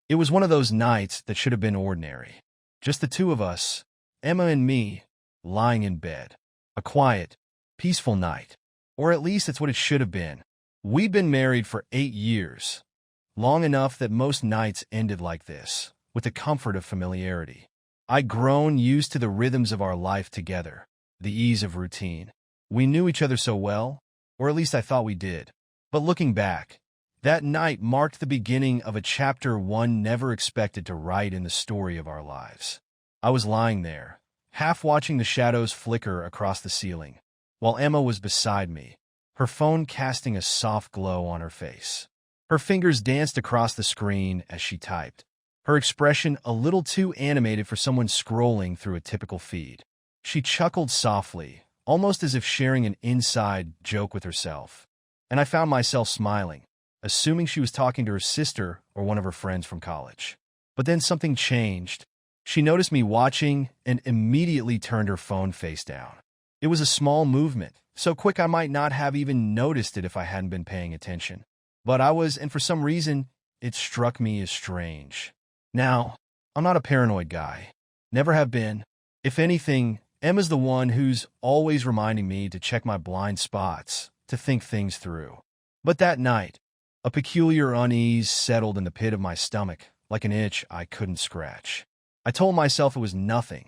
It was one of those nights that should have been ordinary. Just the two of us, Emma and me, lying in bed. A quiet, peaceful night. Or at least it's what it should have been. We'd been married for 8 years, long enough that most nights ended like this, with the comfort of familiarity. I'd grown used to the rhythms of our life together, the ease of routine. We knew each other so well, or at least I thought we did. But looking back, that night marked the beginning of a chapter one never expected to write in the story of our lives. I was lying there, half watching the shadows flicker across the ceiling, while Emma was beside me, her phone casting a soft glow on her face. Her fingers danced across the screen as she typed, her expression a little too animated for someone scrolling through a typical feed. She chuckled softly, almost as if sharing an inside joke with herself, and I found myself smiling, assuming she was talking to her sister or one of her friends from college. But then something changed. She noticed me watching and immediately turned her phone face down. It was a small movement, so quick I might not have even noticed it if I hadn't been paying attention. But I was, and for some reason, it struck me as strange. Now, I'm not a paranoid guy. Never have been. If anything, Emma's the one who's always reminding me to check my blind spots, to think things through. But that night, a peculiar unease settled in the pit of my stomach, like an itch I couldn't scratch. I told myself it was nothing.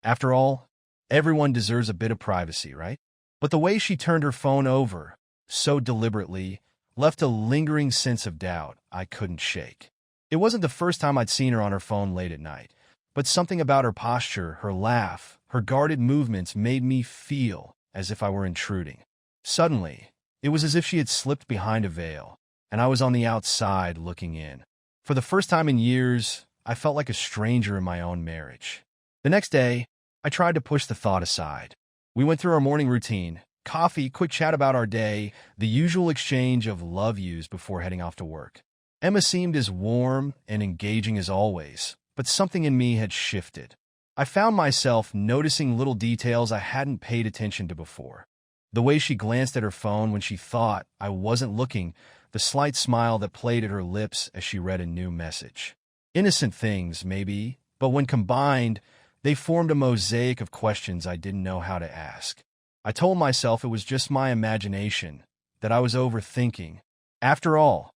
After all, everyone deserves a bit of privacy, right? But the way she turned her phone over, so deliberately, left a lingering sense of doubt I couldn't shake. It wasn't the first time I'd seen her on her phone late at night, but something about her posture, her laugh, her guarded movements made me feel as if I were intruding. Suddenly, it was as if she had slipped behind a veil, and I was on the outside looking in. For the first time in years, I felt like a stranger in my own marriage. The next day, I tried to push the thought aside. We went through our morning routine, coffee, quick chat about our day, the usual exchange of love yous before heading off to work. Emma seemed as warm and engaging as always, but something in me had shifted. I found myself noticing little details I hadn't paid attention to before. The way she glanced at her phone when she thought I wasn't looking, the slight smile that played at her lips as she read a new message. Innocent things, maybe, but when combined, they formed a mosaic of questions I didn't know how to ask. I told myself it was just my imagination, that I was overthinking. After all,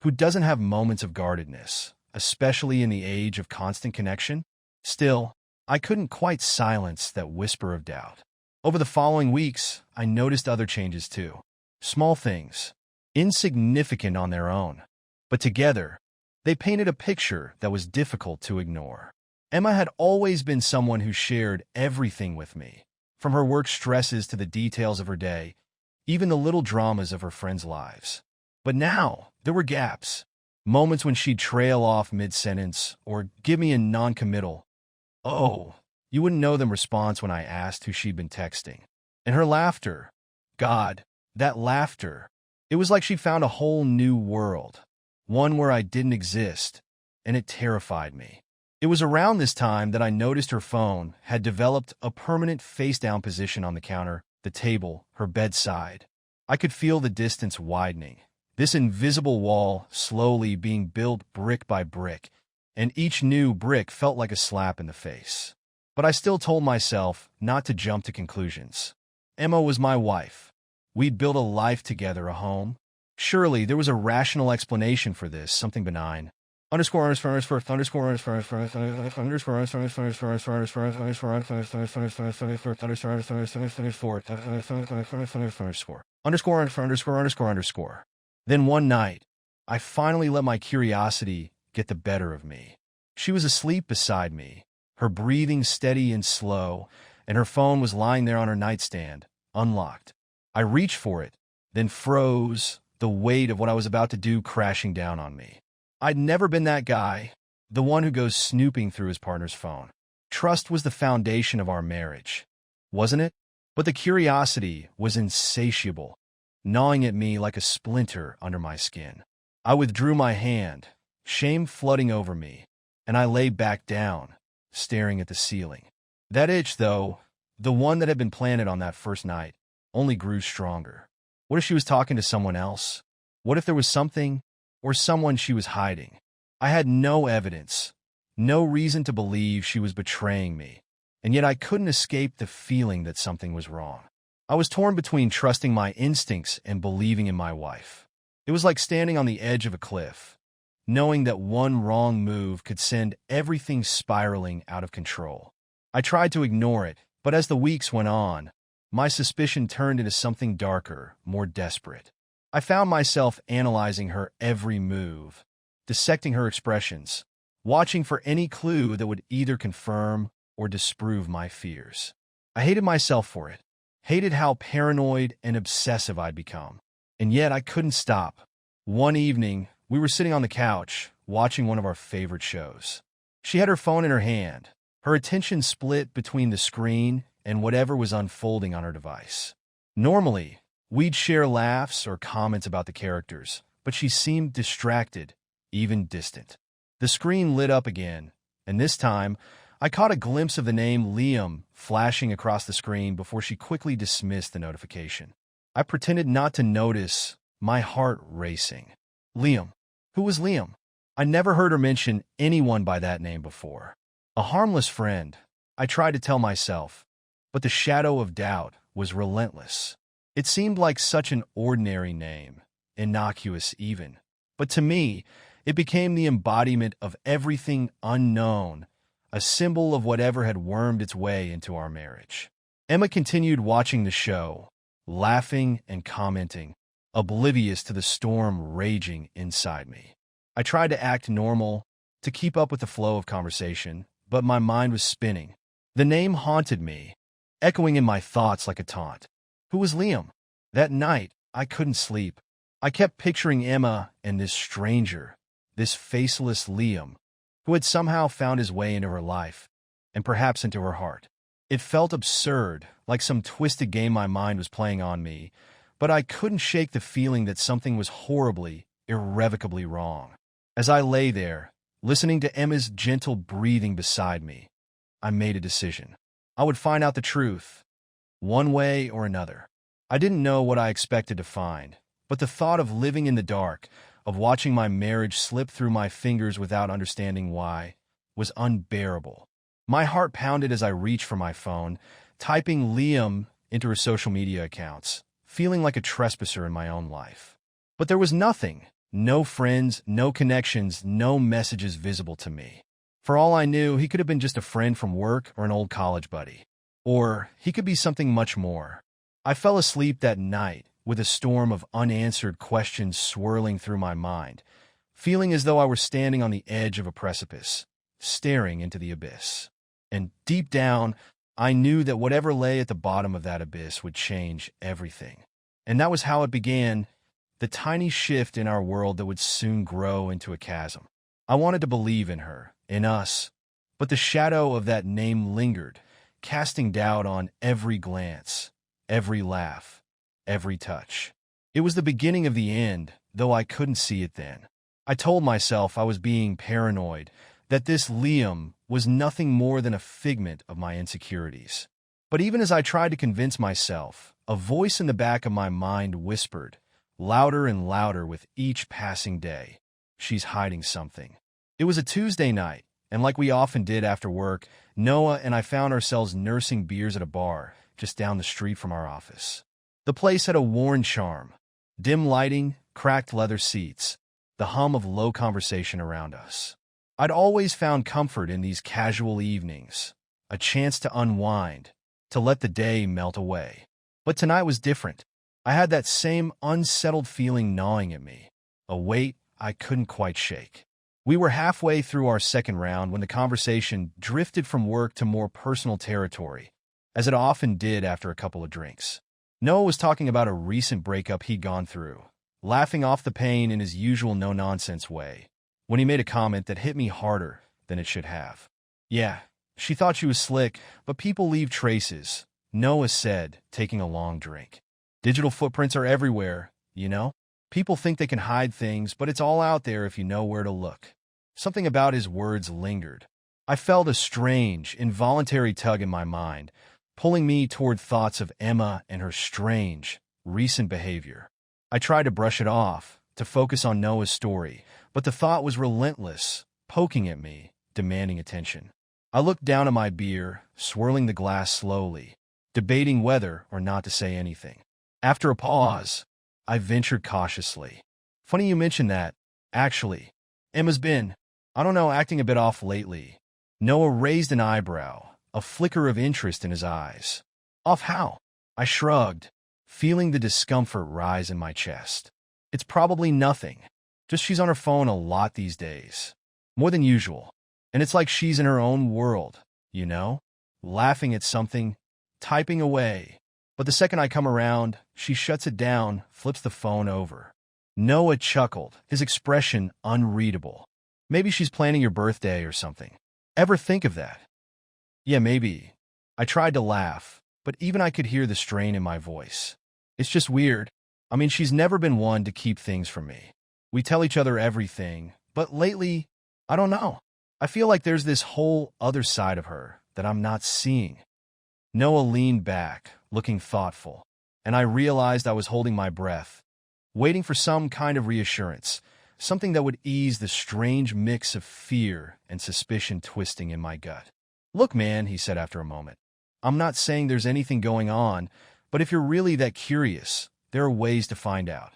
who doesn't have moments of guardedness, especially in the age of constant connection? Still, I couldn't quite silence that whisper of doubt. Over the following weeks, I noticed other changes too. Small things, insignificant on their own, but together, they painted a picture that was difficult to ignore. Emma had always been someone who shared everything with me, from her work stresses to the details of her day, even the little dramas of her friends' lives. But now, there were gaps, moments when she'd trail off mid-sentence or give me a non-committal, "Oh, you wouldn't know them" response when I asked who she'd been texting. And her laughter, God, that laughter, it was like she found a whole new world, one where I didn't exist, and it terrified me. It was around this time that I noticed her phone had developed a permanent face-down position on the counter, the table, her bedside. I could feel the distance widening, this invisible wall slowly being built brick by brick, and each new brick felt like a slap in the face. But I still told myself not to jump to conclusions. Emma was my wife. We'd built a life together, a home. Surely there was a rational explanation for this, something benign. Underscore underscore underscore. Then one night, I finally let my curiosity get the better of me. She was asleep beside me, her breathing steady and slow, and her phone was lying there on her nightstand, unlocked. I reached for it, then froze, the weight of what I was about to do crashing down on me. I'd never been that guy, the one who goes snooping through his partner's phone. Trust was the foundation of our marriage, wasn't it? But the curiosity was insatiable, gnawing at me like a splinter under my skin. I withdrew my hand, shame flooding over me, and I lay back down, staring at the ceiling. That itch, though, the one that had been planted on that first night, only grew stronger. What if she was talking to someone else? What if there was something or someone she was hiding? I had no evidence, no reason to believe she was betraying me, and yet I couldn't escape the feeling that something was wrong. I was torn between trusting my instincts and believing in my wife. It was like standing on the edge of a cliff, knowing that one wrong move could send everything spiraling out of control. I tried to ignore it, but as the weeks went on, my suspicion turned into something darker, more desperate. I found myself analyzing her every move, dissecting her expressions, watching for any clue that would either confirm or disprove my fears. I hated myself for it, hated how paranoid and obsessive I'd become. And yet I couldn't stop. One evening, we were sitting on the couch, watching one of our favorite shows. She had her phone in her hand, her attention split between the screen and whatever was unfolding on her device. Normally, we'd share laughs or comments about the characters, but she seemed distracted, even distant. The screen lit up again, and this time, I caught a glimpse of the name Liam flashing across the screen before she quickly dismissed the notification. I pretended not to notice, my heart racing. Liam. Who was Liam? I never heard her mention anyone by that name before. A harmless friend, I tried to tell myself, but the shadow of doubt was relentless. It seemed like such an ordinary name, innocuous even. But to me, it became the embodiment of everything unknown, a symbol of whatever had wormed its way into our marriage. Emma continued watching the show, laughing and commenting, oblivious to the storm raging inside me. I tried to act normal, to keep up with the flow of conversation, but my mind was spinning. The name haunted me, echoing in my thoughts like a taunt. Who was Liam? That night, I couldn't sleep. I kept picturing Emma and this stranger, this faceless Liam, who had somehow found his way into her life, and perhaps into her heart. It felt absurd, like some twisted game my mind was playing on me, but I couldn't shake the feeling that something was horribly, irrevocably wrong. As I lay there, listening to Emma's gentle breathing beside me, I made a decision. I would find out the truth, one way or another. I didn't know what I expected to find, but the thought of living in the dark, of watching my marriage slip through my fingers without understanding why, was unbearable. My heart pounded as I reached for my phone, typing Liam into her social media accounts, feeling like a trespasser in my own life. But there was nothing, no friends, no connections, no messages visible to me. For all I knew, he could have been just a friend from work or an old college buddy. Or he could be something much more. I fell asleep that night with a storm of unanswered questions swirling through my mind, feeling as though I were standing on the edge of a precipice, staring into the abyss. And deep down, I knew that whatever lay at the bottom of that abyss would change everything. And that was how it began, the tiny shift in our world that would soon grow into a chasm. I wanted to believe in her, in us, but the shadow of that name lingered, casting doubt on every glance, every laugh, every touch. It was the beginning of the end, though I couldn't see it then. I told myself I was being paranoid, that this Liam was nothing more than a figment of my insecurities. But even as I tried to convince myself, a voice in the back of my mind whispered, louder and louder with each passing day, "She's hiding something." It was a Tuesday night, and like we often did after work, Noah and I found ourselves nursing beers at a bar just down the street from our office. The place had a worn charm, dim lighting, cracked leather seats, the hum of low conversation around us. I'd always found comfort in these casual evenings, a chance to unwind, to let the day melt away. But tonight was different. I had that same unsettled feeling gnawing at me, a weight I couldn't quite shake. We were halfway through our second round when the conversation drifted from work to more personal territory, as it often did after a couple of drinks. Noah was talking about a recent breakup he'd gone through, laughing off the pain in his usual no-nonsense way, when he made a comment that hit me harder than it should have. "Yeah, she thought she was slick, but people leave traces," Noah said, taking a long drink. "Digital footprints are everywhere, you know? People think they can hide things, but it's all out there if you know where to look." Something about his words lingered. I felt a strange, involuntary tug in my mind, pulling me toward thoughts of Emma and her strange, recent behavior. I tried to brush it off, to focus on Noah's story, But the thought was relentless, poking at me, demanding attention. I looked down at my beer, swirling the glass slowly, debating whether or not to say anything. After a pause, I ventured cautiously. Funny you mention that. Actually, Emma's been, I don't know, acting a bit off lately. Noah raised an eyebrow, a flicker of interest in his eyes. Off how? I shrugged, feeling the discomfort rise in my chest. It's probably nothing. Just she's on her phone a lot these days. More than usual. And it's like she's in her own world, you know? Laughing at something, typing away. But the second I come around, she shuts it down, flips the phone over. Noah chuckled, his expression unreadable. Maybe she's planning your birthday or something. Ever think of that? Yeah, maybe. I tried to laugh, but even I could hear the strain in my voice. It's just weird. I mean, she's never been one to keep things from me. We tell each other everything, but lately, I don't know. I feel like there's this whole other side of her that I'm not seeing. Noah leaned back, looking thoughtful, and I realized I was holding my breath, waiting for some kind of reassurance, something that would ease the strange mix of fear and suspicion twisting in my gut. Look, man, he said after a moment, I'm not saying there's anything going on, but if you're really that curious, there are ways to find out.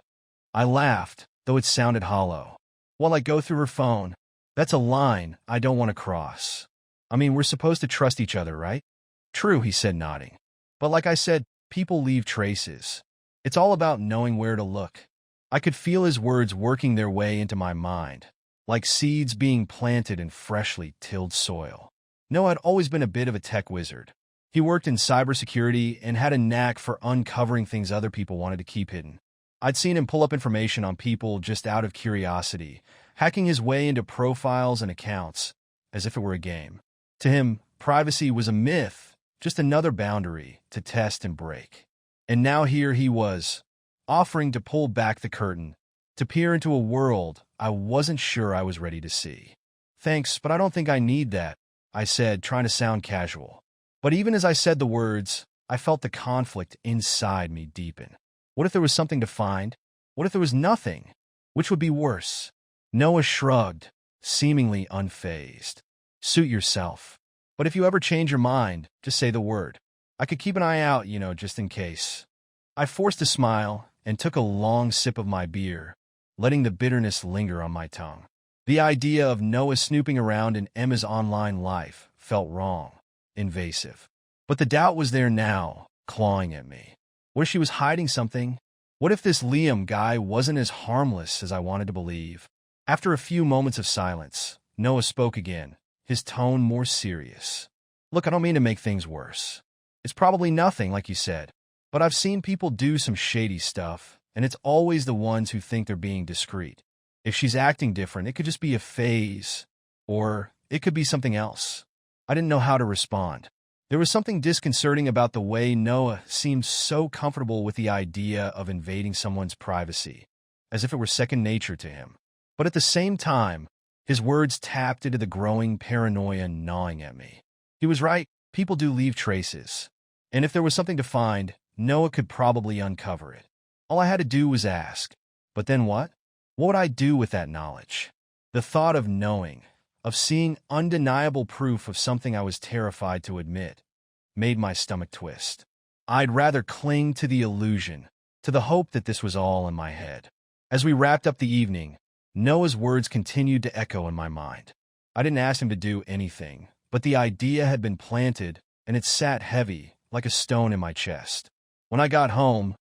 I laughed, though it sounded hollow. While I go through her phone, that's a line I don't want to cross. I mean, we're supposed to trust each other, right? True, he said, nodding. But like I said, people leave traces. It's all about knowing where to look. I could feel his words working their way into my mind, like seeds being planted in freshly tilled soil. Noah had always been a bit of a tech wizard. He worked in cybersecurity and had a knack for uncovering things other people wanted to keep hidden. I'd seen him pull up information on people just out of curiosity, hacking his way into profiles and accounts, as if it were a game. To him, privacy was a myth, just another boundary to test and break. And now here he was, offering to pull back the curtain, to peer into a world I wasn't sure I was ready to see. Thanks, but I don't think I need that, I said, trying to sound casual. But even as I said the words, I felt the conflict inside me deepen. What if there was something to find? What if there was nothing? Which would be worse? Noah shrugged, seemingly unfazed. Suit yourself. But if you ever change your mind, just say the word. I could keep an eye out, just in case. I forced a smile and took a long sip of my beer, letting the bitterness linger on my tongue. The idea of Noah snooping around in Emma's online life felt wrong, invasive. But the doubt was there now, clawing at me. What if she was hiding something? What if this Liam guy wasn't as harmless as I wanted to believe? After a few moments of silence, Noah spoke again, his tone more serious. Look, I don't mean to make things worse. It's probably nothing, like you said. But I've seen people do some shady stuff, and it's always the ones who think they're being discreet. If she's acting different, it could just be a phase, or it could be something else. I didn't know how to respond. There was something disconcerting about the way Noah seemed so comfortable with the idea of invading someone's privacy, as if it were second nature to him. But at the same time, his words tapped into the growing paranoia gnawing at me. He was right, people do leave traces. And if there was something to find, Noah could probably uncover it. All I had to do was ask. But then what? What would I do with that knowledge? The thought of knowing, of seeing undeniable proof of something I was terrified to admit, made my stomach twist. I'd rather cling to the illusion, to the hope that this was all in my head. As we wrapped up the evening, Noah's words continued to echo in my mind. I didn't ask him to do anything, but the idea had been planted, and it sat heavy, like a stone in my chest. When I got home,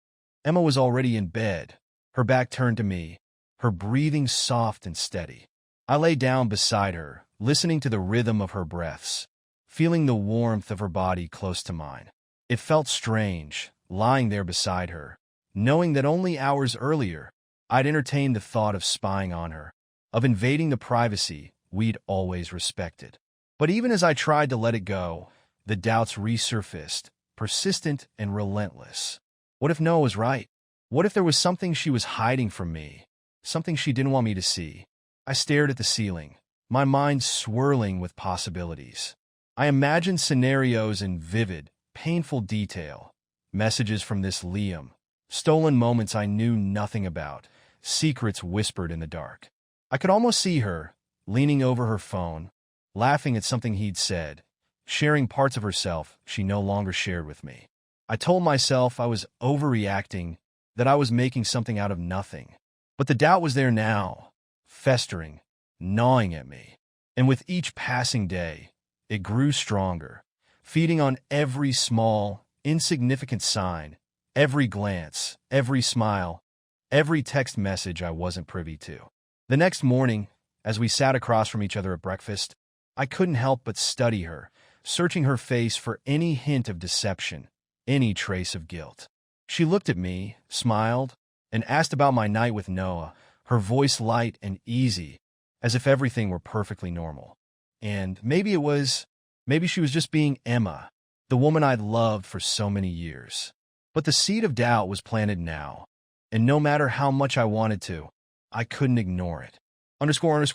Emma was already in bed, her back turned to me, her breathing soft and steady. I lay down beside her, listening to the rhythm of her breaths, feeling the warmth of her body close to mine. It felt strange, lying there beside her, knowing that only hours earlier, I'd entertained the thought of spying on her, of invading the privacy we'd always respected. But even as I tried to let it go, the doubts resurfaced, persistent and relentless. What if Noah was right? What if there was something she was hiding from me, something she didn't want me to see? I stared at the ceiling, my mind swirling with possibilities. I imagined scenarios in vivid, painful detail, messages from this Liam, stolen moments I knew nothing about, secrets whispered in the dark. I could almost see her, leaning over her phone, laughing at something he'd said, sharing parts of herself she no longer shared with me. I told myself I was overreacting, that I was making something out of nothing. But the doubt was there now, festering, gnawing at me. And with each passing day, it grew stronger, feeding on every small, insignificant sign, every glance, every smile, every text message I wasn't privy to. The next morning, as we sat across from each other at breakfast, I couldn't help but study her, searching her face for any hint of deception, any trace of guilt. She looked at me, smiled, and asked about my night with Noah, her voice light and easy, as if everything were perfectly normal. And maybe she was just being Emma, the woman I'd loved for so many years. But the seed of doubt was planted now, and no matter how much I wanted to, I couldn't ignore it. Underscore. A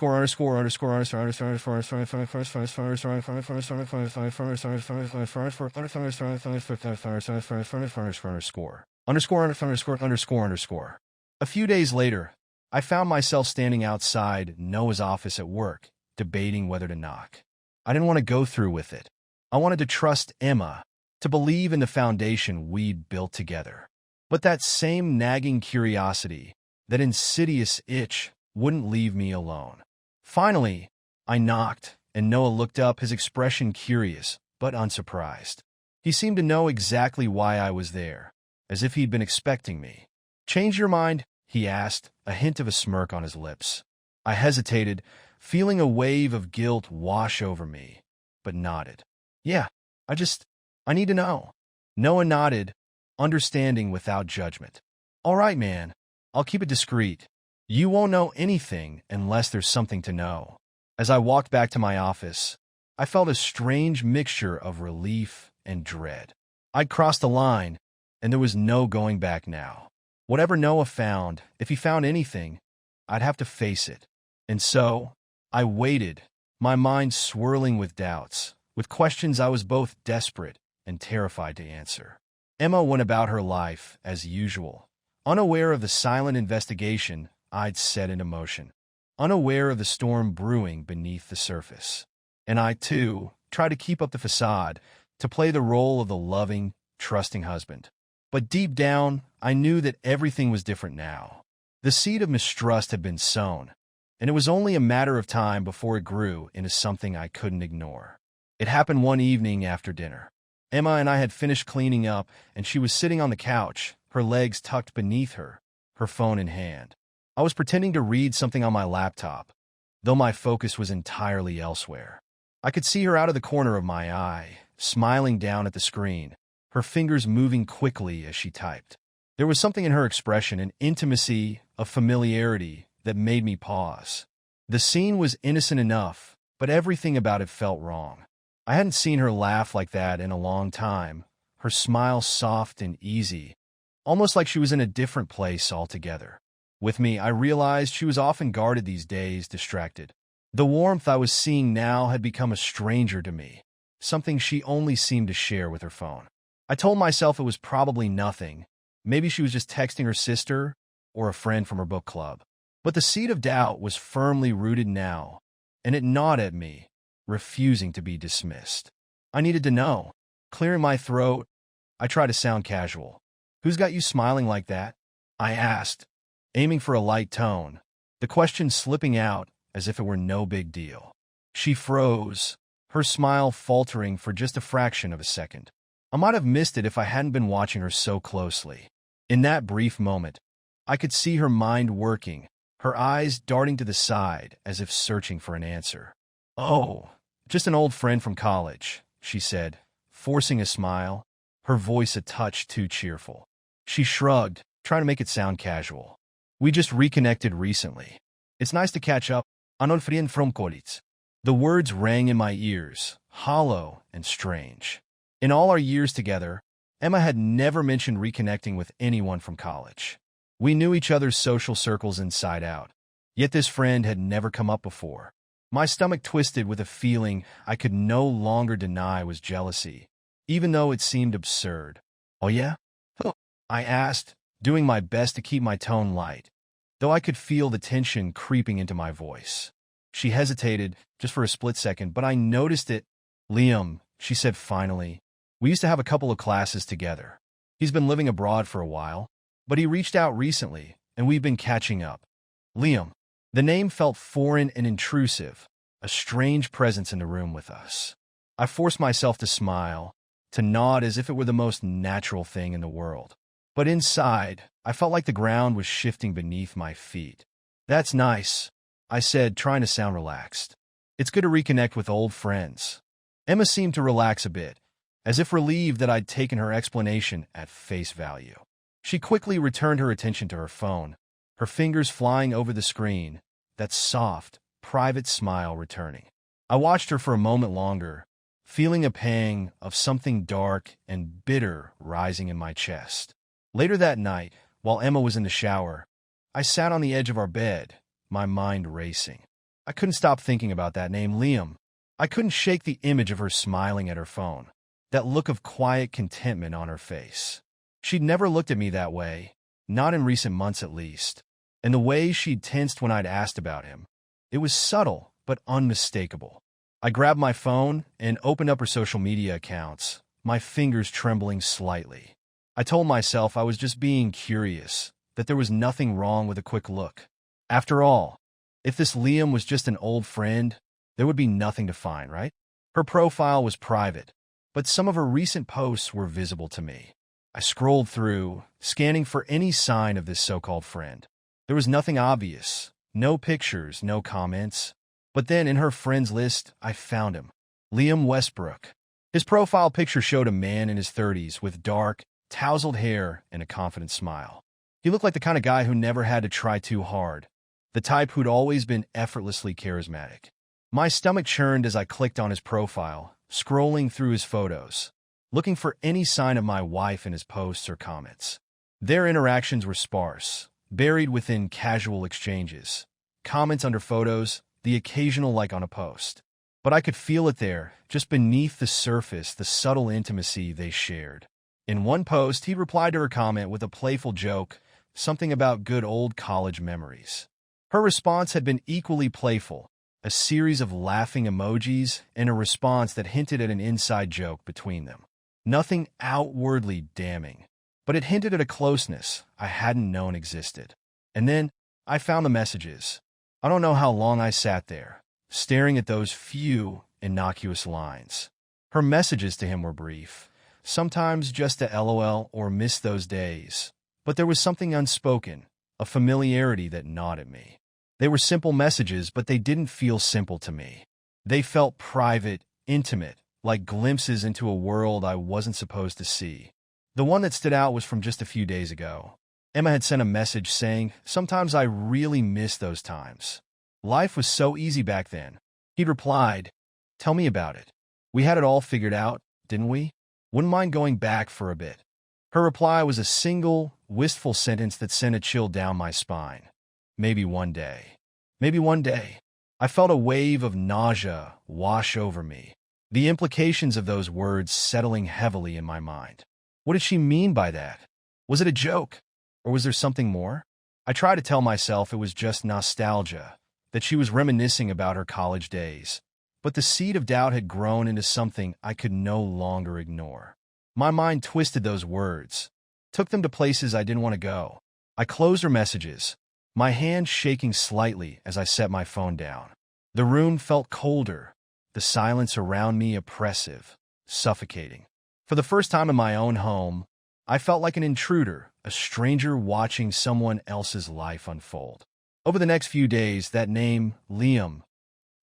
few days later, I found myself standing outside Noah's office at work, debating whether to knock. I didn't want to go through with it. I wanted to trust Emma, to believe in the foundation we'd built together. But that same nagging curiosity, that insidious itch, wouldn't leave me alone. Finally, I knocked, and Noah looked up, his expression curious, but unsurprised. He seemed to know exactly why I was there, as if he'd been expecting me. "Change your mind?" he asked, a hint of a smirk on his lips. I hesitated, feeling a wave of guilt wash over me, but nodded. "Yeah, I need to know." Noah nodded, understanding without judgment. "All right, man. I'll keep it discreet. You won't know anything unless there's something to know." As I walked back to my office, I felt a strange mixture of relief and dread. I'd crossed the line, and there was no going back now. Whatever Noah found, if he found anything, I'd have to face it. And so, I waited, my mind swirling with doubts, with questions I was both desperate and terrified to answer. Emma went about her life as usual, unaware of the silent investigation I'd set into motion, unaware of the storm brewing beneath the surface. And I, too, tried to keep up the facade, to play the role of the loving, trusting husband. But deep down, I knew that everything was different now. The seed of mistrust had been sown, and it was only a matter of time before it grew into something I couldn't ignore. It happened one evening after dinner. Emma and I had finished cleaning up, and she was sitting on the couch, her legs tucked beneath her, her phone in hand. I was pretending to read something on my laptop, though my focus was entirely elsewhere. I could see her out of the corner of my eye, smiling down at the screen, her fingers moving quickly as she typed. There was something in her expression, an intimacy, a familiarity, that made me pause. The scene was innocent enough, but everything about it felt wrong. I hadn't seen her laugh like that in a long time, her smile soft and easy, almost like she was in a different place altogether. With me, I realized she was often guarded these days, distracted. The warmth I was seeing now had become a stranger to me, something she only seemed to share with her phone. I told myself it was probably nothing. Maybe she was just texting her sister or a friend from her book club. But the seed of doubt was firmly rooted now, and it gnawed at me, refusing to be dismissed. I needed to know. Clearing my throat, I tried to sound casual. "Who's got you smiling like that?" I asked, aiming for a light tone, the question slipping out as if it were no big deal. She froze, her smile faltering for just a fraction of a second. I might have missed it if I hadn't been watching her so closely. In that brief moment, I could see her mind working, her eyes darting to the side as if searching for an answer. "Oh, just an old friend from college," she said, forcing a smile, her voice a touch too cheerful. She shrugged, trying to make it sound casual. "We just reconnected recently. It's nice to catch up. An old friend from college." The words rang in my ears, hollow and strange. In all our years together, Emma had never mentioned reconnecting with anyone from college. We knew each other's social circles inside out, yet this friend had never come up before. My stomach twisted with a feeling I could no longer deny was jealousy, even though it seemed absurd. "Oh yeah?" I asked, doing my best to keep my tone light, though I could feel the tension creeping into my voice. She hesitated just for a split second, but I noticed it. "Liam," she said finally, "we used to have a couple of classes together. He's been living abroad for a while, but he reached out recently, and we've been catching up." Liam. The name felt foreign and intrusive, a strange presence in the room with us. I forced myself to smile, to nod as if it were the most natural thing in the world. But inside, I felt like the ground was shifting beneath my feet. "That's nice," I said, trying to sound relaxed. "It's good to reconnect with old friends." Emma seemed to relax a bit, as if relieved that I'd taken her explanation at face value. She quickly returned her attention to her phone, her fingers flying over the screen, that soft, private smile returning. I watched her for a moment longer, feeling a pang of something dark and bitter rising in my chest. Later that night, while Emma was in the shower, I sat on the edge of our bed, my mind racing. I couldn't stop thinking about that name, Liam. I couldn't shake the image of her smiling at her phone, that look of quiet contentment on her face. She'd never looked at me that way, not in recent months at least, and the way she'd tensed when I'd asked about him. It was subtle, but unmistakable. I grabbed my phone and opened up her social media accounts, my fingers trembling slightly. I told myself I was just being curious, that there was nothing wrong with a quick look. After all, if this Liam was just an old friend, there would be nothing to find, right? Her profile was private, but some of her recent posts were visible to me. I scrolled through, scanning for any sign of this so-called friend. There was nothing obvious, no pictures, no comments. But then in her friends list, I found him. Liam Westbrook. His profile picture showed a man in his 30s with dark, tousled hair and a confident smile. He looked like the kind of guy who never had to try too hard, the type who'd always been effortlessly charismatic. My stomach churned as I clicked on his profile, scrolling through his photos, looking for any sign of my wife in his posts or comments. Their interactions were sparse, buried within casual exchanges, comments under photos, the occasional like on a post. But I could feel it there, just beneath the surface, the subtle intimacy they shared. In one post, he replied to her comment with a playful joke, something about good old college memories. Her response had been equally playful, a series of laughing emojis and a response that hinted at an inside joke between them. Nothing outwardly damning, but it hinted at a closeness I hadn't known existed. And then I found the messages. I don't know how long I sat there, staring at those few innocuous lines. Her messages to him were brief, sometimes just a LOL or miss those days. But there was something unspoken, a familiarity that gnawed at me. They were simple messages, but they didn't feel simple to me. They felt private, intimate, like glimpses into a world I wasn't supposed to see. The one that stood out was from just a few days ago. Emma had sent a message saying, "Sometimes I really miss those times. Life was so easy back then." He'd replied, "Tell me about it. We had it all figured out, didn't we? Wouldn't mind going back for a bit." Her reply was a single, wistful sentence that sent a chill down my spine. Maybe one day. Maybe one day. I felt a wave of nausea wash over me, the implications of those words settling heavily in my mind. What did she mean by that? Was it a joke? Or was there something more? I tried to tell myself it was just nostalgia, that she was reminiscing about her college days. But the seed of doubt had grown into something I could no longer ignore. My mind twisted those words, took them to places I didn't want to go. I closed her messages, my hand shaking slightly as I set my phone down. The room felt colder, the silence around me oppressive, suffocating. For the first time in my own home, I felt like an intruder, a stranger watching someone else's life unfold. Over the next few days, that name, Liam,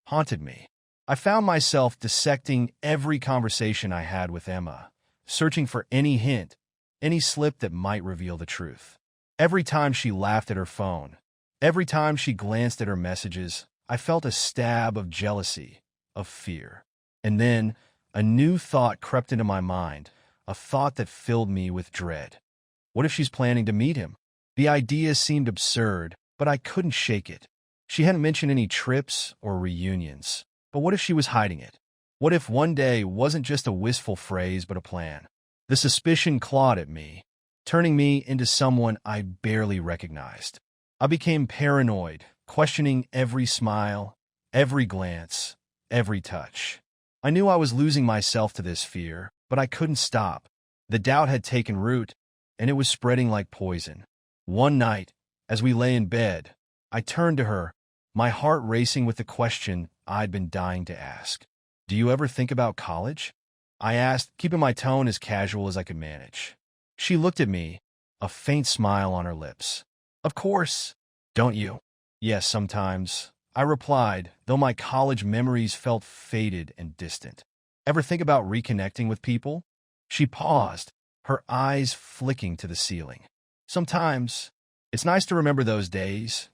haunted me. I found myself dissecting every conversation I had with Emma, searching for any hint, any slip that might reveal the truth. Every time she laughed at her phone, every time she glanced at her messages, I felt a stab of jealousy, of fear. And then, a new thought crept into my mind, a thought that filled me with dread. What if she's planning to meet him? The idea seemed absurd, but I couldn't shake it. She hadn't mentioned any trips or reunions. But what if she was hiding it? What if one day wasn't just a wistful phrase but a plan? The suspicion clawed at me, turning me into someone I barely recognized. I became paranoid, questioning every smile, every glance, every touch. I knew I was losing myself to this fear, but I couldn't stop. The doubt had taken root, and it was spreading like poison. One night, as we lay in bed, I turned to her, my heart racing with the question I'd been dying to ask. "Do you ever think about college?" I asked, keeping my tone as casual as I could manage. She looked at me, a faint smile on her lips. "Of course. Don't you?" "Yes, sometimes," I replied, though my college memories felt faded and distant. "Ever think about reconnecting with people?" She paused, her eyes flicking to the ceiling. "Sometimes. It's nice to remember those days,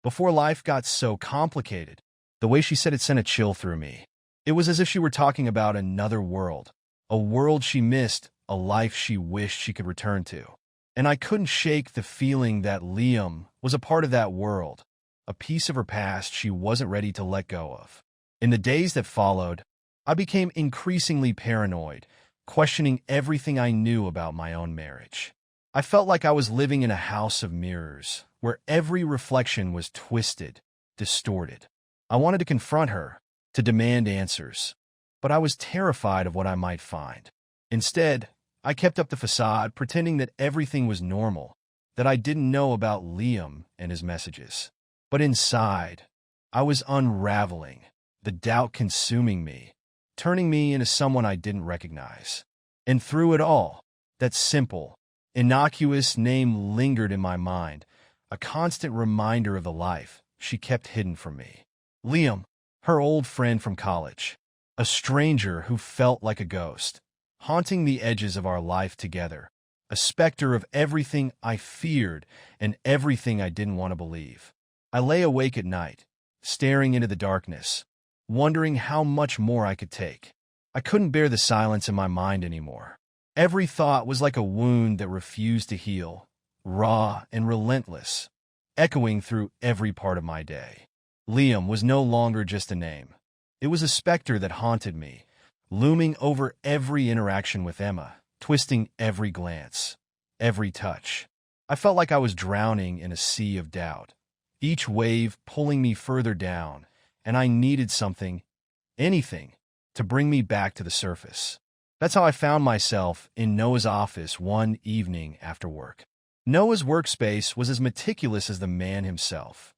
before life got so complicated." The way she said it sent a chill through me. It was as if she were talking about another world, a world she missed, a life she wished she could return to. And I couldn't shake the feeling that Liam was a part of that world, a piece of her past she wasn't ready to let go of. In the days that followed, I became increasingly paranoid, questioning everything I knew about my own marriage. I felt like I was living in a house of mirrors, where every reflection was twisted, distorted. I wanted to confront her, to demand answers, but I was terrified of what I might find. Instead, I kept up the facade, pretending that everything was normal, that I didn't know about Liam and his messages. But inside, I was unraveling, the doubt consuming me, turning me into someone I didn't recognize. And through it all, that simple, innocuous name lingered in my mind, a constant reminder of the life she kept hidden from me. Liam, her old friend from college, a stranger who felt like a ghost, haunting the edges of our life together, a specter of everything I feared and everything I didn't want to believe. I lay awake at night, staring into the darkness, wondering how much more I could take. I couldn't bear the silence in my mind anymore. Every thought was like a wound that refused to heal, raw and relentless, echoing through every part of my day. Liam was no longer just a name. It was a specter that haunted me, looming over every interaction with Emma, twisting every glance, every touch. I felt like I was drowning in a sea of doubt, each wave pulling me further down, and I needed something, anything, to bring me back to the surface. That's how I found myself in Noah's office one evening after work. Noah's workspace was as meticulous as the man himself.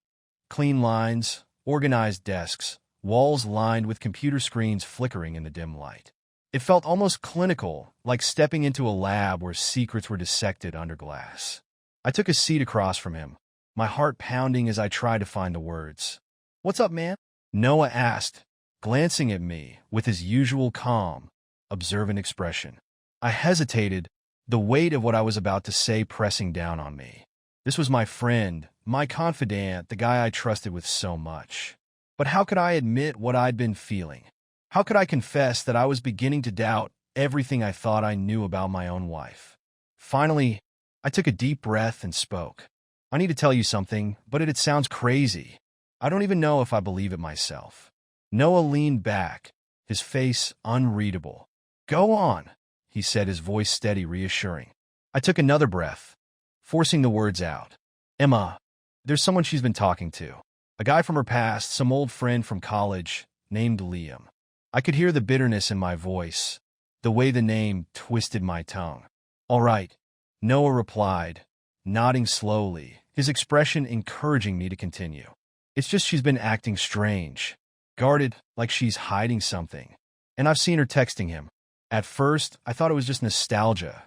Clean lines, organized desks, walls lined with computer screens flickering in the dim light. It felt almost clinical, like stepping into a lab where secrets were dissected under glass. I took a seat across from him, my heart pounding as I tried to find the words. "What's up, man?" Noah asked, glancing at me with his usual calm, observant expression. I hesitated, the weight of what I was about to say pressing down on me. This was my friend, my confidant, the guy I trusted with so much. But how could I admit what I'd been feeling? How could I confess that I was beginning to doubt everything I thought I knew about my own wife? Finally, I took a deep breath and spoke. "I need to tell you something, but it sounds crazy. I don't even know if I believe it myself." Noah leaned back, his face unreadable. "Go on," he said, his voice steady, reassuring. I took another breath, forcing the words out. "Emma, there's someone she's been talking to. A guy from her past, some old friend from college, named Liam." I could hear the bitterness in my voice, the way the name twisted my tongue. "All right," Noah replied, nodding slowly, his expression encouraging me to continue. "It's just she's been acting strange, guarded, like she's hiding something. And I've seen her texting him. At first, I thought it was just nostalgia,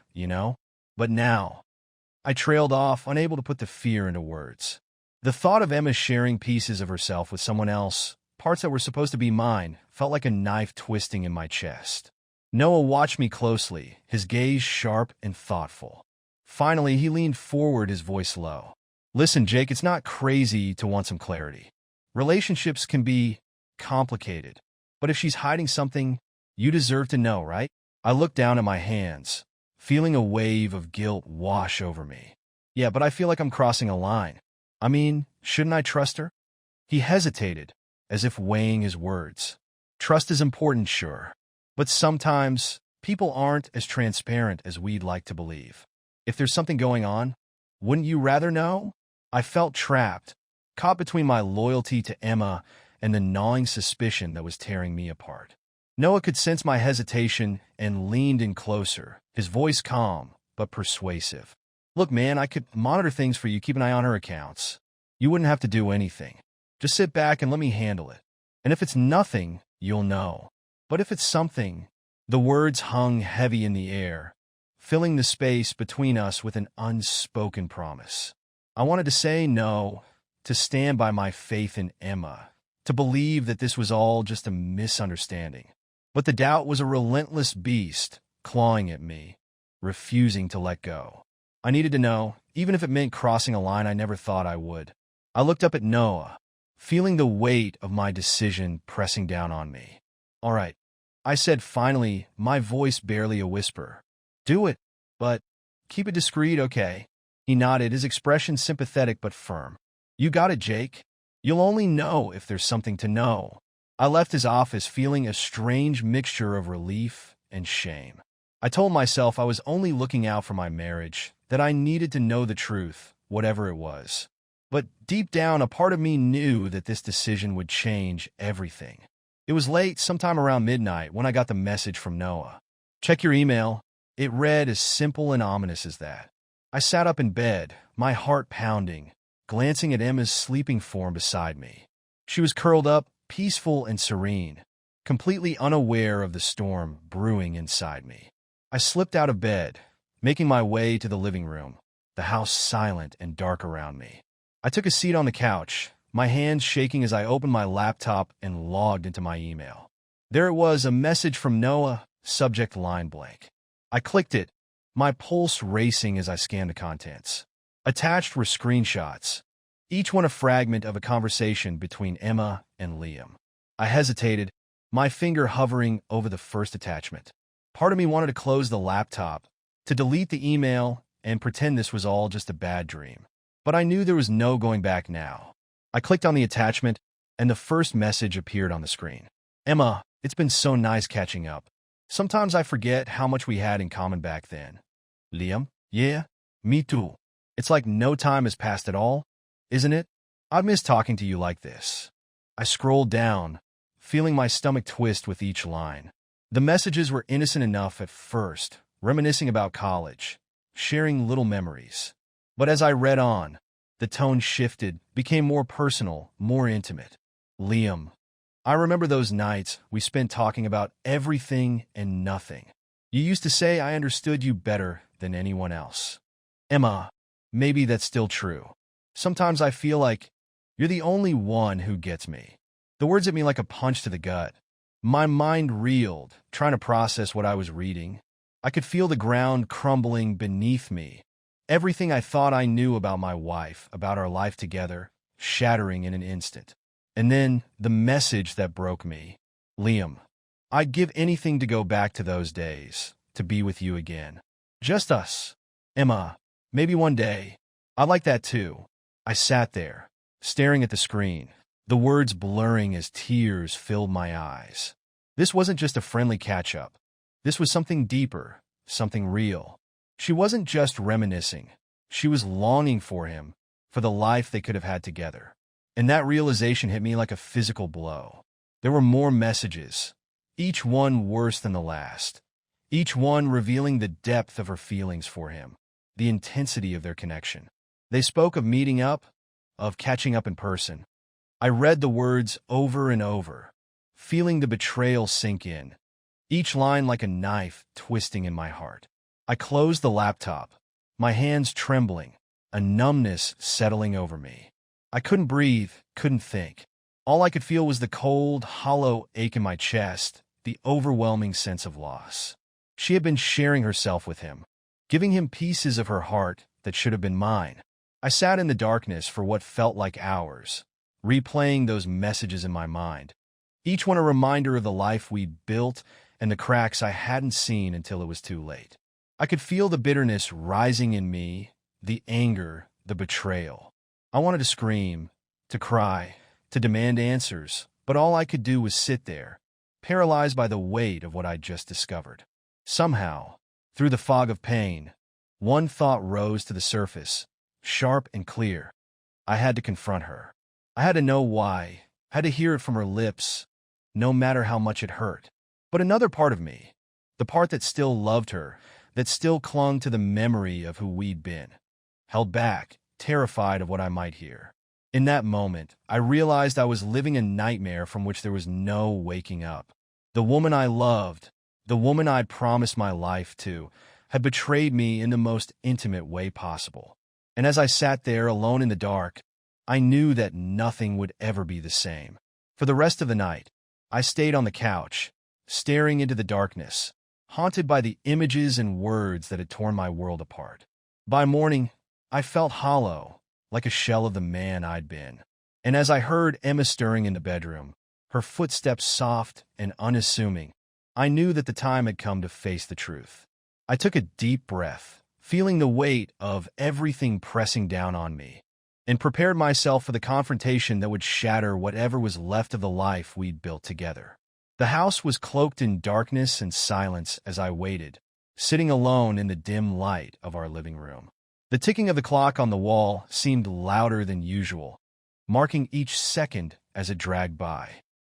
But now, I trailed off, unable to put the fear into words. The thought of Emma sharing pieces of herself with someone else, parts that were supposed to be mine, felt like a knife twisting in my chest. Noah watched me closely, his gaze sharp and thoughtful. Finally, he leaned forward, his voice low. "Listen, Jake, it's not crazy to want some clarity. Relationships can be complicated, but if she's hiding something, you deserve to know, right?" I looked down at my hands, feeling a wave of guilt wash over me. "Yeah, but I feel like I'm crossing a line. I mean, shouldn't I trust her?" He hesitated, as if weighing his words. "Trust is important, sure. But sometimes, people aren't as transparent as we'd like to believe. If there's something going on, wouldn't you rather know?" I felt trapped, caught between my loyalty to Emma and the gnawing suspicion that was tearing me apart. Noah could sense my hesitation and leaned in closer, his voice calm but persuasive. Look, man, I could monitor things for you, keep an eye on her accounts. You wouldn't have to do anything. Just sit back and let me handle it. And if it's nothing, you'll know. But if it's something, the words hung heavy in the air, filling the space between us with an unspoken promise. I wanted to say no, to stand by my faith in Emma, to believe that this was all just a misunderstanding. But the doubt was a relentless beast, clawing at me, refusing to let go. I needed to know, even if it meant crossing a line I never thought I would. I looked up at Noah, feeling the weight of my decision pressing down on me. All right, I said finally, my voice barely a whisper. Do it, but keep it discreet, okay? He nodded, his expression sympathetic but firm. You got it, Jake. You'll only know if there's something to know. I left his office feeling a strange mixture of relief and shame. I told myself I was only looking out for my marriage, that I needed to know the truth, whatever it was. But deep down, a part of me knew that this decision would change everything. It was late, sometime around midnight, when I got the message from Noah. Check your email. It read as simple and ominous as that. I sat up in bed, my heart pounding, glancing at Emma's sleeping form beside me. She was curled up, peaceful and serene, completely unaware of the storm brewing inside me. I slipped out of bed, making my way to the living room, the house silent and dark around me. I took a seat on the couch, my hands shaking as I opened my laptop and logged into my email. There it was, a message from Noah, subject line blank. I clicked it, my pulse racing as I scanned the contents. Attached were screenshots, each one a fragment of a conversation between Emma and Liam. I hesitated, my finger hovering over the first attachment. Part of me wanted to close the laptop, to delete the email, and pretend this was all just a bad dream. But I knew there was no going back now. I clicked on the attachment, and the first message appeared on the screen. Emma, it's been so nice catching up. Sometimes I forget how much we had in common back then. Liam, yeah, me too. It's like no time has passed at all, isn't it? I miss talking to you like this. I scrolled down, feeling my stomach twist with each line. The messages were innocent enough at first, reminiscing about college, sharing little memories. But as I read on, the tone shifted, became more personal, more intimate. Liam, I remember those nights we spent talking about everything and nothing. You used to say I understood you better than anyone else. Emma, maybe that's still true. Sometimes I feel like you're the only one who gets me. The words hit me like a punch to the gut. My mind reeled, trying to process what I was reading. I could feel the ground crumbling beneath me. Everything I thought I knew about my wife, about our life together, shattering in an instant. And then the message that broke me. Liam, I'd give anything to go back to those days, to be with you again. Just us. Emma, maybe one day. I'd like that too. I sat there, staring at the screen, the words blurring as tears filled my eyes. This wasn't just a friendly catch-up. This was something deeper, something real. She wasn't just reminiscing. She was longing for him, for the life they could have had together. And that realization hit me like a physical blow. There were more messages, each one worse than the last, each one revealing the depth of her feelings for him, the intensity of their connection. They spoke of meeting up, of catching up in person. I read the words over and over, feeling the betrayal sink in, each line like a knife twisting in my heart. I closed the laptop, my hands trembling, a numbness settling over me. I couldn't breathe, couldn't think. All I could feel was the cold, hollow ache in my chest, the overwhelming sense of loss. She had been sharing herself with him, giving him pieces of her heart that should have been mine. I sat in the darkness for what felt like hours, replaying those messages in my mind, each one a reminder of the life we'd built and the cracks I hadn't seen until it was too late. I could feel the bitterness rising in me, the anger, the betrayal. I wanted to scream, to cry, to demand answers, but all I could do was sit there, paralyzed by the weight of what I'd just discovered. Somehow, through the fog of pain, one thought rose to the surface, sharp and clear. I had to confront her. I had to know why, had to hear it from her lips, no matter how much it hurt. But another part of me, the part that still loved her, that still clung to the memory of who we'd been, held back, terrified of what I might hear. In that moment, I realized I was living a nightmare from which there was no waking up. The woman I loved, the woman I'd promised my life to, had betrayed me in the most intimate way possible. And as I sat there alone in the dark, I knew that nothing would ever be the same. For the rest of the night, I stayed on the couch, staring into the darkness, haunted by the images and words that had torn my world apart. By morning, I felt hollow, like a shell of the man I'd been. And as I heard Emma stirring in the bedroom, her footsteps soft and unassuming, I knew that the time had come to face the truth. I took a deep breath, feeling the weight of everything pressing down on me, and prepared myself for the confrontation that would shatter whatever was left of the life we'd built together. The house was cloaked in darkness and silence as I waited, sitting alone in the dim light of our living room. The ticking of the clock on the wall seemed louder than usual, marking each second as it dragged by.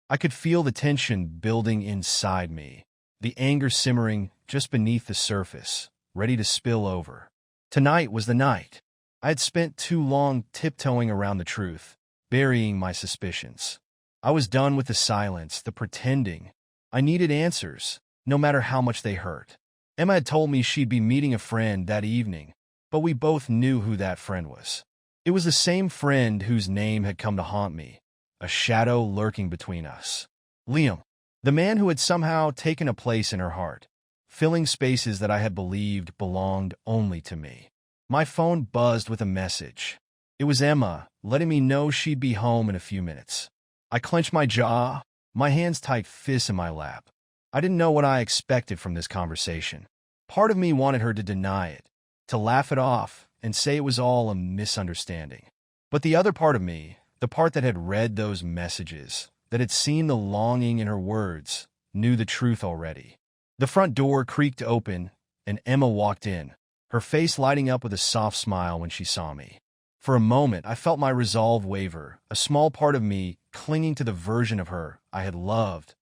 I could feel the tension building inside me, the anger simmering just beneath the surface, ready to spill over. Tonight was the night. I had spent too long tiptoeing around the truth, burying my suspicions. I was done with the silence, the pretending. I needed answers, no matter how much they hurt. Emma had told me she'd be meeting a friend that evening, but we both knew who that friend was. It was the same friend whose name had come to haunt me, a shadow lurking between us. Liam, the man who had somehow taken a place in her heart, filling spaces that I had believed belonged only to me. My phone buzzed with a message. It was Emma, letting me know she'd be home in a few minutes. I clenched my jaw, my hands tight fists in my lap. I didn't know what I expected from this conversation. Part of me wanted her to deny it, to laugh it off and say it was all a misunderstanding. But the other part of me, the part that had read those messages, that had seen the longing in her words, knew the truth already. The front door creaked open, and Emma walked in, her face lighting up with a soft smile when she saw me. For a moment, I felt my resolve waver, a small part of me clinging to the version of her I had loved,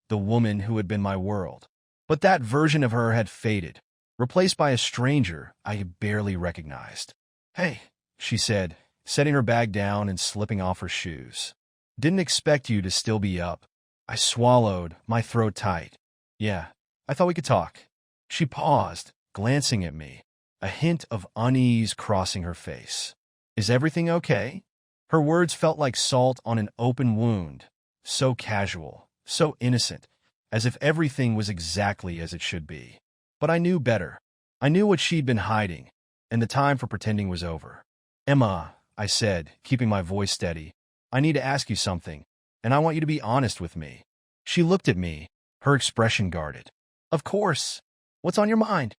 the woman who had been my world. But that version of her had faded, replaced by a stranger I had barely recognized. "Hey," she said, setting her bag down and slipping off her shoes. "Didn't expect you to still be up." I swallowed, my throat tight. "Yeah, I thought we could talk." She paused, glancing at me, a hint of unease crossing her face. "Is everything okay?" Her words felt like salt on an open wound, so casual, so innocent, as if everything was exactly as it should be. But I knew better. I knew what she'd been hiding, and the time for pretending was over. "Emma," I said, keeping my voice steady, "I need to ask you something, and I want you to be honest with me." She looked at me, her expression guarded. "Of course. What's on your mind?"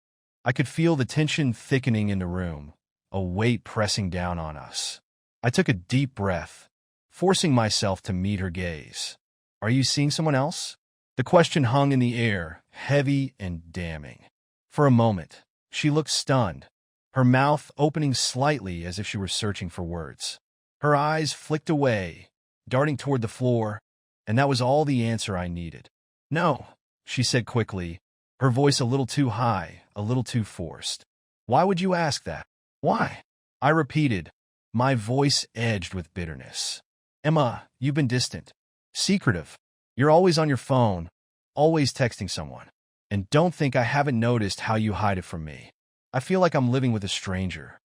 I could feel the tension thickening in the room, a weight pressing down on us. I took a deep breath, forcing myself to meet her gaze. "Are you seeing someone else?" The question hung in the air, heavy and damning. For a moment, she looked stunned, her mouth opening slightly as if she were searching for words. Her eyes flicked away, darting toward the floor, and that was all the answer I needed. "No," she said quickly, her voice a little too high, a little too forced. "Why would you ask that? Why?" I repeated, my voice edged with bitterness. "Emma, you've been distant, secretive. You're always on your phone, always texting someone. And don't think I haven't noticed how you hide it from me. I feel like I'm living with a stranger."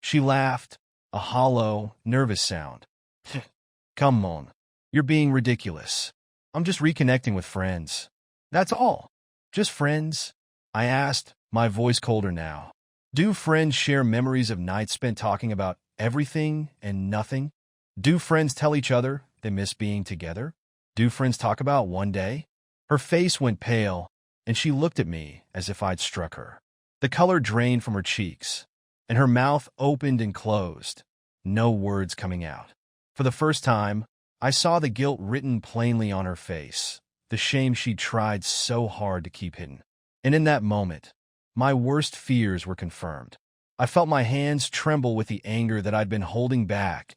She laughed, a hollow, nervous sound. "Come on, you're being ridiculous. I'm just reconnecting with friends. That's all. Just friends?" I asked, my voice colder now. "Do friends share memories of nights spent talking about everything and nothing? Do friends tell each other they miss being together? Do friends talk about one day?" Her face went pale, and she looked at me as if I'd struck her. The color drained from her cheeks, and her mouth opened and closed, no words coming out. For the first time, I saw the guilt written plainly on her face, the shame she'd tried so hard to keep hidden. And in that moment, my worst fears were confirmed. I felt my hands tremble with the anger that I'd been holding back,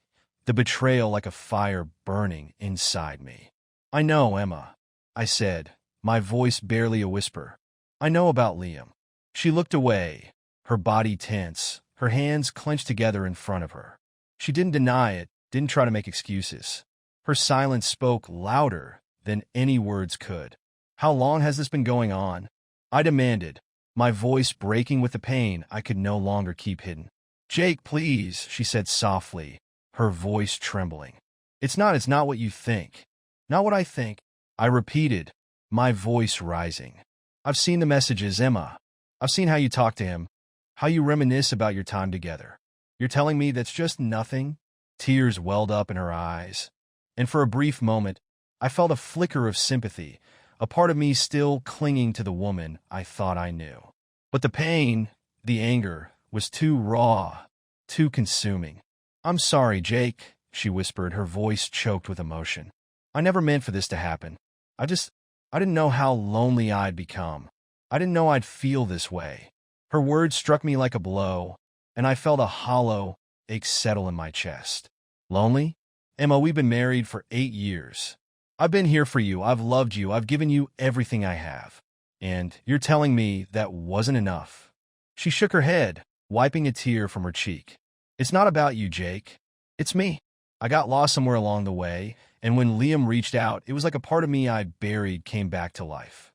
the betrayal like a fire burning inside me. "I know, Emma," I said, my voice barely a whisper. "I know about Liam." She looked away, her body tense, her hands clenched together in front of her. She didn't deny it, didn't try to make excuses. Her silence spoke louder than any words could. "How long has this been going on?" I demanded, my voice breaking with the pain I could no longer keep hidden. "Jake, please," she said softly, her voice trembling. It's not what you think. Not what I think," I repeated, my voice rising. "I've seen the messages, Emma. I've seen how you talk to him, how you reminisce about your time together. You're telling me that's just nothing?" Tears welled up in her eyes, and for a brief moment, I felt a flicker of sympathy, a part of me still clinging to the woman I thought I knew. But the pain, the anger, was too raw, too consuming. "I'm sorry, Jake," she whispered, her voice choked with emotion. "I never meant for this to happen. I didn't know how lonely I'd become. I didn't know I'd feel this way." Her words struck me like a blow, and I felt a hollow ache settle in my chest. "Lonely? Emma, we've been married for 8 years. I've been here for you, I've loved you, I've given you everything I have. And you're telling me that wasn't enough?" She shook her head, wiping a tear from her cheek. "It's not about you, Jake. It's me. I got lost somewhere along the way, and when Liam reached out, it was like a part of me I'd buried came back to life."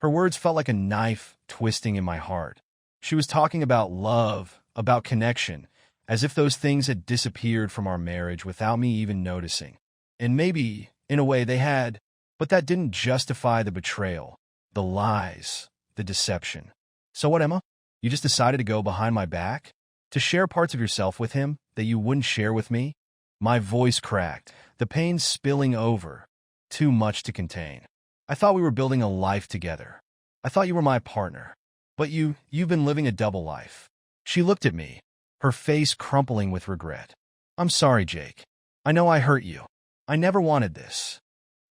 Her words felt like a knife twisting in my heart. She was talking about love, about connection, as if those things had disappeared from our marriage without me even noticing. And maybe, in a way, they had, but that didn't justify the betrayal, the lies, the deception. "So what, Emma? You just decided to go behind my back? To share parts of yourself with him that you wouldn't share with me?" My voice cracked, the pain spilling over, too much to contain. "I thought we were building a life together. I thought you were my partner. But you've been living a double life." She looked at me, her face crumpling with regret. "I'm sorry, Jake. I know I hurt you. I never wanted this.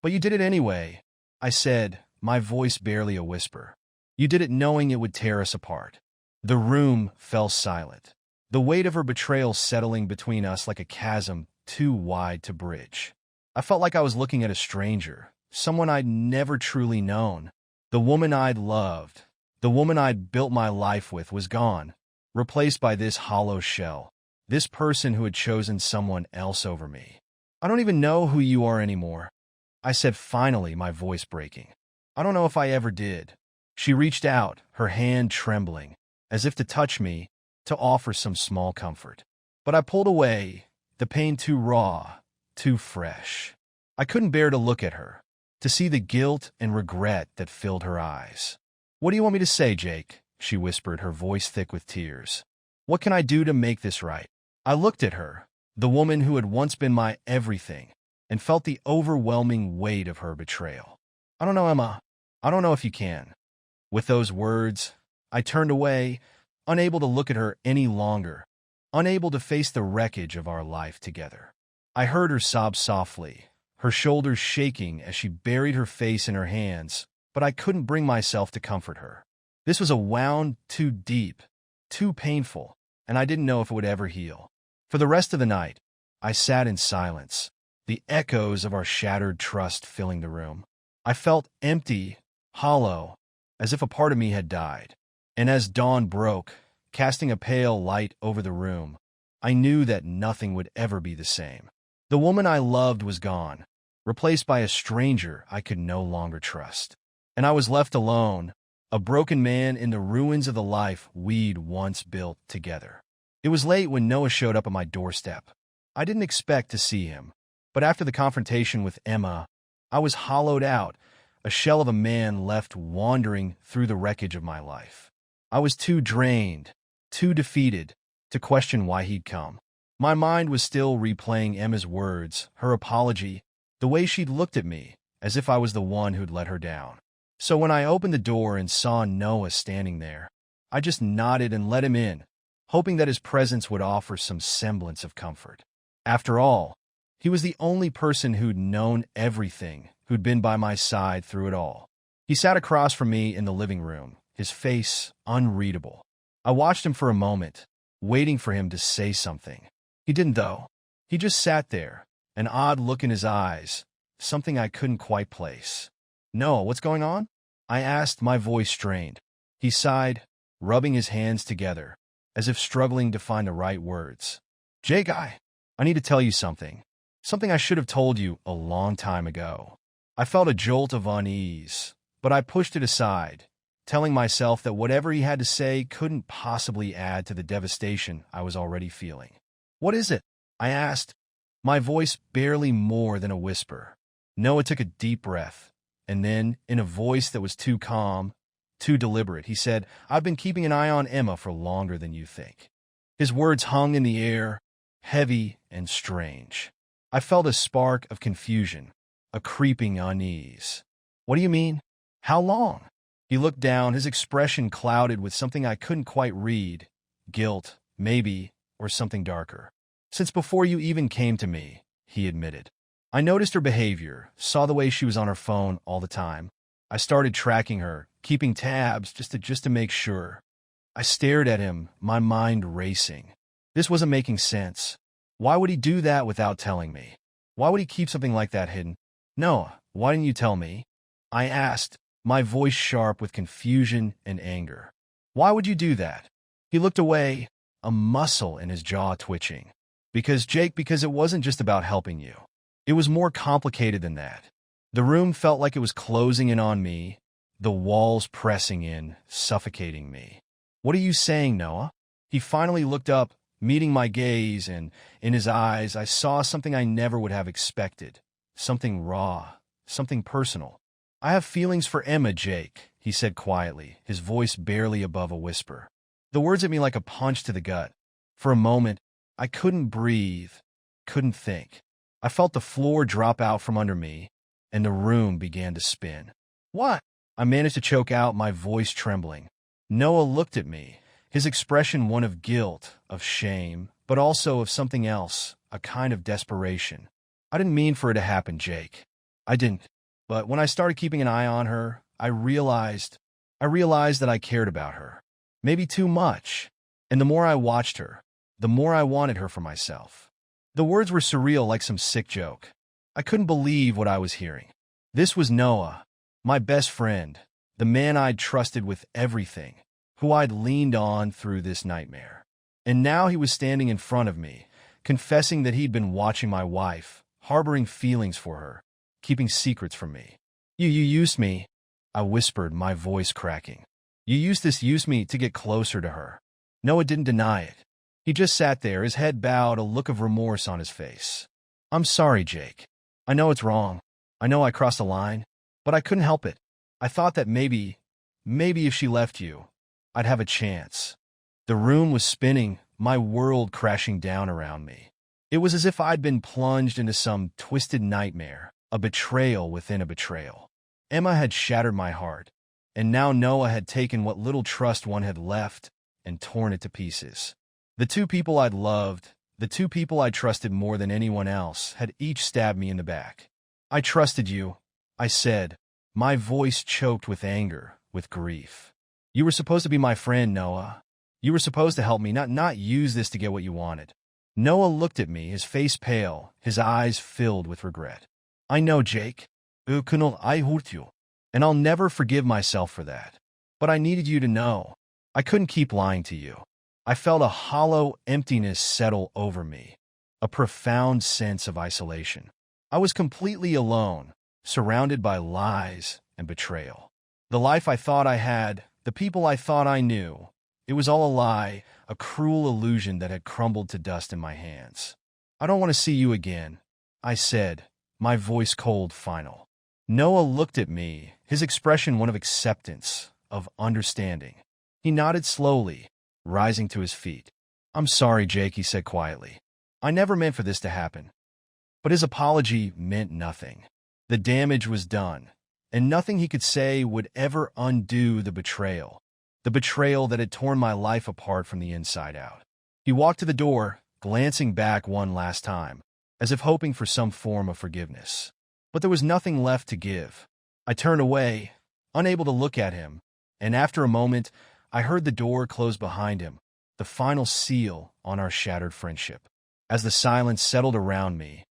But you did it anyway," I said, my voice barely a whisper. "You did it knowing it would tear us apart." The room fell silent, the weight of her betrayal settling between us like a chasm too wide to bridge. I felt like I was looking at a stranger, someone I'd never truly known. The woman I'd loved, the woman I'd built my life with, was gone, replaced by this hollow shell, this person who had chosen someone else over me. "I don't even know who you are anymore," I said finally, my voice breaking. "I don't know if I ever did." She reached out, her hand trembling, as if to touch me, to offer some small comfort. But I pulled away, the pain too raw, too fresh. I couldn't bear to look at her, to see the guilt and regret that filled her eyes. "What do you want me to say, Jake?" she whispered, her voice thick with tears. "What can I do to make this right?" I looked at her, the woman who had once been my everything, and felt the overwhelming weight of her betrayal. "I don't know, Emma. I don't know if you can." With those words, I turned away, unable to look at her any longer, unable to face the wreckage of our life together. I heard her sob softly, her shoulders shaking as she buried her face in her hands, but I couldn't bring myself to comfort her. This was a wound too deep, too painful, and I didn't know if it would ever heal. For the rest of the night, I sat in silence, the echoes of our shattered trust filling the room. I felt empty, hollow, as if a part of me had died. And as dawn broke, casting a pale light over the room, I knew that nothing would ever be the same. The woman I loved was gone, replaced by a stranger I could no longer trust. And I was left alone, a broken man in the ruins of the life we'd once built together. It was late when Noah showed up at my doorstep. I didn't expect to see him, but after the confrontation with Emma, I was hollowed out, a shell of a man left wandering through the wreckage of my life. I was too drained, too defeated, to question why he'd come. My mind was still replaying Emma's words, her apology, the way she'd looked at me, as if I was the one who'd let her down. So when I opened the door and saw Noah standing there, I just nodded and let him in, hoping that his presence would offer some semblance of comfort. After all, he was the only person who'd known everything, who'd been by my side through it all. He sat across from me in the living room, his face unreadable. I watched him for a moment, waiting for him to say something. He didn't, though. He just sat there, an odd look in his eyes, something I couldn't quite place. "Noah, what's going on?" I asked, my voice strained. He sighed, rubbing his hands together, as if struggling to find the right words. "Jake, I need to tell you something. Something I should have told you a long time ago." I felt a jolt of unease, but I pushed it aside, telling myself that whatever he had to say couldn't possibly add to the devastation I was already feeling. "What is it?" I asked, my voice barely more than a whisper. Noah took a deep breath, and then, in a voice that was too calm, too deliberate, he said, "I've been keeping an eye on Emma for longer than you think." His words hung in the air, heavy and strange. I felt a spark of confusion, a creeping unease. "What do you mean? How long?" He looked down, his expression clouded with something I couldn't quite read. Guilt, maybe, or something darker. "Since before you even came to me," he admitted. I noticed her behavior, saw the way she was on her phone all the time. I started tracking her, keeping tabs just to make sure. I stared at him, my mind racing. This wasn't making sense. Why would he do that without telling me? Why would he keep something like that hidden? "Noah, why didn't you tell me?" I asked, my voice sharp with confusion and anger. "Why would you do that?" He looked away, a muscle in his jaw twitching. Because it wasn't just about helping you. It was more complicated than that. The room felt like it was closing in on me, the walls pressing in, suffocating me. "What are you saying, Noah?" He finally looked up, meeting my gaze, and in his eyes I saw something I never would have expected. Something raw, something personal. "I have feelings for Emma, Jake," he said quietly, his voice barely above a whisper. The words hit me like a punch to the gut. For a moment, I couldn't breathe, couldn't think. I felt the floor drop out from under me, and the room began to spin. "What?" I managed to choke out, my voice trembling. Noah looked at me, his expression one of guilt, of shame, but also of something else, a kind of desperation. "I didn't mean for it to happen, Jake. I didn't. But when I started keeping an eye on her, I realized that I cared about her. Maybe too much. And the more I watched her, the more I wanted her for myself." The words were surreal, like some sick joke. I couldn't believe what I was hearing. This was Noah, my best friend, the man I'd trusted with everything, who I'd leaned on through this nightmare. And now he was standing in front of me, confessing that he'd been watching my wife, harboring feelings for her, keeping secrets from me. You used me," I whispered, my voice cracking. "You used me to get closer to her." Noah didn't deny it. He just sat there, his head bowed, a look of remorse on his face. "I'm sorry, Jake. I know it's wrong. I know I crossed a line, but I couldn't help it. I thought that maybe if she left you, I'd have a chance." The room was spinning, my world crashing down around me. It was as if I'd been plunged into some twisted nightmare, a betrayal within a betrayal. Emma had shattered my heart, and now Noah had taken what little trust one had left and torn it to pieces. The two people I'd loved, the two people I trusted more than anyone else, had each stabbed me in the back. "I trusted you," I said, my voice choked with anger, with grief. "You were supposed to be my friend, Noah. You were supposed to help me, not use this to get what you wanted." Noah looked at me, his face pale, his eyes filled with regret. "I know, Jake. I hurt you, and I'll never forgive myself for that. But I needed you to know. I couldn't keep lying to you." I felt a hollow emptiness settle over me, a profound sense of isolation. I was completely alone, surrounded by lies and betrayal. The life I thought I had, the people I thought I knew, it was all a lie, a cruel illusion that had crumbled to dust in my hands. "I don't want to see you again," I said, my voice cold, final. Noah looked at me, his expression one of acceptance, of understanding. He nodded slowly, rising to his feet. "I'm sorry, Jake," he said quietly. "I never meant for this to happen." But his apology meant nothing. The damage was done, and nothing he could say would ever undo the betrayal that had torn my life apart from the inside out. He walked to the door, glancing back one last time, as if hoping for some form of forgiveness. But there was nothing left to give. I turned away, unable to look at him, and after a moment, I heard the door close behind him, the final seal on our shattered friendship. As the silence settled around me,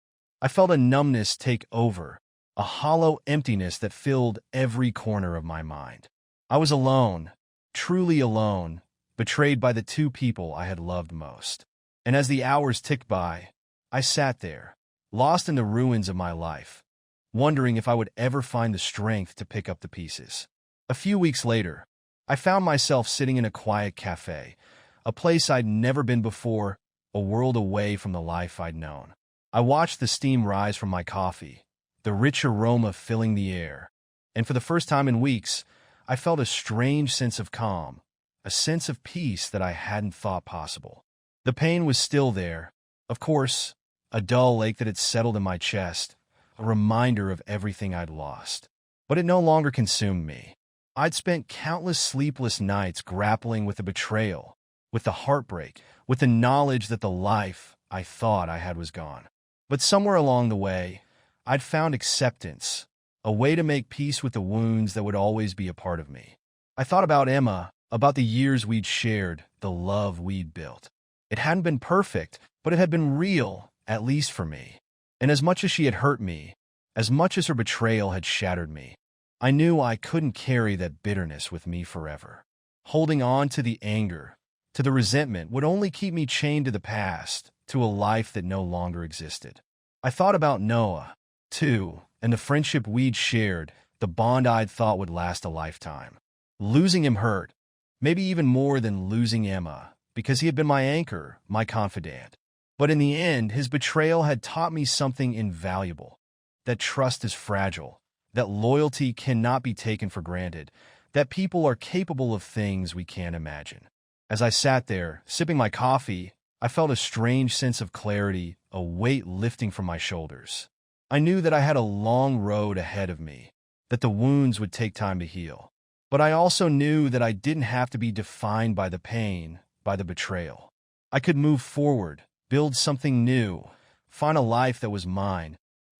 I felt a numbness take over, a hollow emptiness that filled every corner of my mind. I was alone, truly alone, betrayed by the two people I had loved most. And as the hours ticked by, I sat there, lost in the ruins of my life, wondering if I would ever find the strength to pick up the pieces. A few weeks later, I found myself sitting in a quiet cafe, a place I'd never been before, a world away from the life I'd known. I watched the steam rise from my coffee, the rich aroma filling the air, and for the first time in weeks, I felt a strange sense of calm, a sense of peace that I hadn't thought possible. The pain was still there, of course, a dull ache that had settled in my chest, a reminder of everything I'd lost. But it no longer consumed me. I'd spent countless sleepless nights grappling with the betrayal, with the heartbreak, with the knowledge that the life I thought I had was gone. But somewhere along the way, I'd found acceptance, a way to make peace with the wounds that would always be a part of me. I thought about Emma, about the years we'd shared, the love we'd built. It hadn't been perfect, but it had been real, at least for me. And as much as she had hurt me, as much as her betrayal had shattered me, I knew I couldn't carry that bitterness with me forever. Holding on to the anger, to the resentment, would only keep me chained to the past, to a life that no longer existed. I thought about Noah, too, and the friendship we'd shared, the bond I'd thought would last a lifetime. Losing him hurt, maybe even more than losing Emma, because he had been my anchor, my confidant. But in the end, his betrayal had taught me something invaluable, that trust is fragile, that loyalty cannot be taken for granted, that people are capable of things we can't imagine. As I sat there, sipping my coffee, I felt a strange sense of clarity, a weight lifting from my shoulders. I knew that I had a long road ahead of me, that the wounds would take time to heal. But I also knew that I didn't have to be defined by the pain, by the betrayal. I could move forward, build something new, find a life that was mine,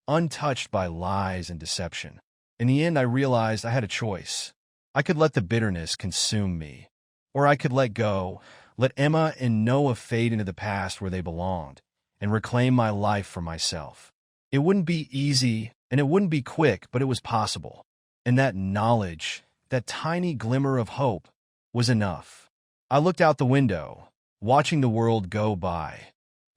untouched by lies and deception. In the end, I realized I had a choice. I could let the bitterness consume me, or I could let go, let Emma and Noah fade into the past where they belonged, and reclaim my life for myself. It wouldn't be easy, and it wouldn't be quick, but it was possible. And that knowledge, that tiny glimmer of hope, was enough. I looked out the window, watching the world go by,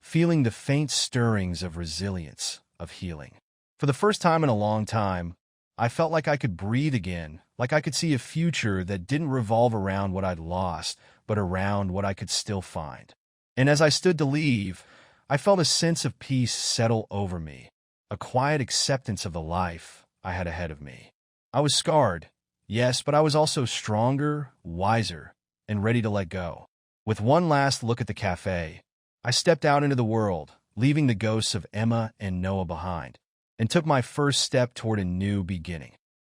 feeling the faint stirrings of resilience, of healing. For the first time in a long time, I felt like I could breathe again, like I could see a future that didn't revolve around what I'd lost, but around what I could still find. And as I stood to leave, I felt a sense of peace settle over me, a quiet acceptance of the life I had ahead of me. I was scarred, yes, but I was also stronger, wiser, and ready to let go. With one last look at the cafe, I stepped out into the world, leaving the ghosts of Emma and Noah behind, and took my first step toward a new beginning.